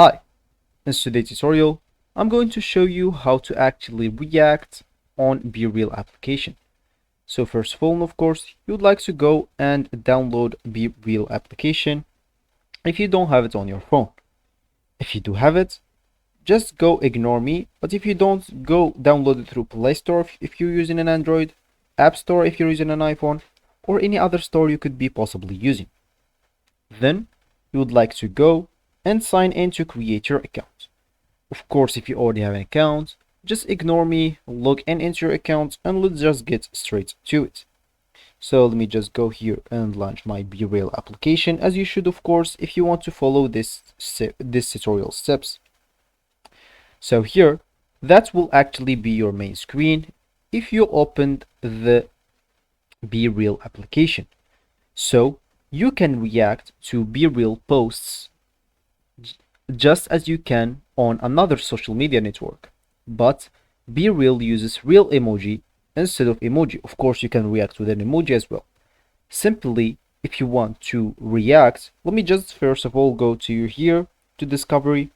Hi, in today's tutorial, I'm going to show you how to actually react on BeReal application. So first of all, of course, you'd like to go and download BeReal application if you don't have it on your phone. If you do have it, just go ignore me, but if you don't, go download it through Play Store if you're using an Android, App Store if you're using an iPhone, or any other store you could be possibly using. Then you would like to go and sign in to create your account. Of course, if you already have an account, just ignore me, log in into your account, and let's just get straight to it. So let me just go here and launch my BeReal application, as you should, of course, if you want to follow this tutorial steps. So here, that will actually be your main screen if you opened the BeReal application. So you can react to BeReal posts just as you can on another social media network, but BeReal uses real emoji instead of emoji. Of course, you can react with an emoji as well. Simply, if you want to react, let me just first of all go to here to discovery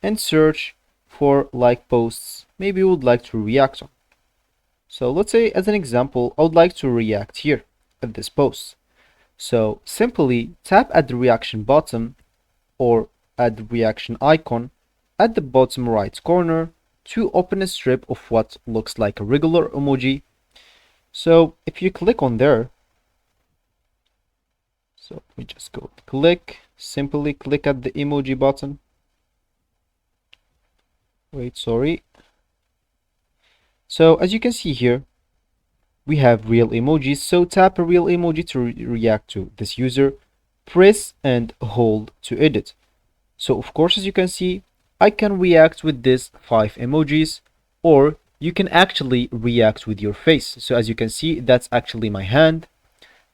and search for like posts maybe you would like to react on. So let's say as an example, I would like to react here at this post. So simply tap at the reaction button or at the reaction icon at the bottom right corner to open a strip of what looks like a regular emoji. So if you click on there, so we just go simply click at the emoji button. Wait, sorry. So as you can see here, we have real emojis. So tap a real emoji to react to this user, press and hold to edit. So of course, as you can see, I can react with these 5 emojis, or you can actually react with your face. So as you can see, that's actually my hand.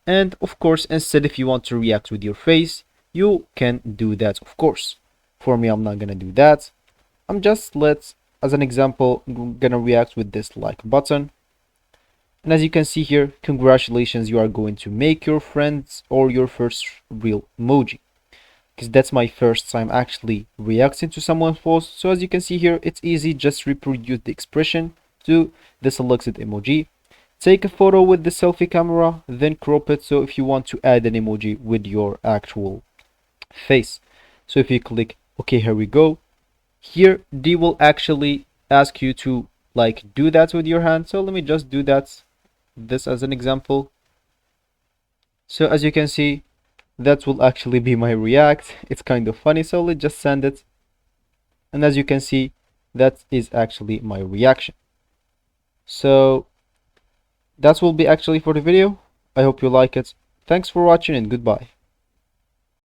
And of course, instead, if you want to react with your face, you can do that, of course. For me, I'm not gonna do that. I'm just, as an example, I'm gonna react with this like button. And as you can see here, congratulations, you are going to make your friends or your first real emoji. Because that's my first time actually reacting to someone's post. So as you can see here, it's easy, just reproduce the expression to the selected emoji. Take a photo with the selfie camera, then crop it. So if you want to add an emoji with your actual face. So if you click, okay, here we go. Here, they will actually ask you to like do that with your hand. So let me just do this as an example. So as you can see, that will actually be my react. It's kind of funny, so let's just send it. And as you can see, that is actually my reaction. So that will be actually for the video. I hope you like it. Thanks for watching and goodbye.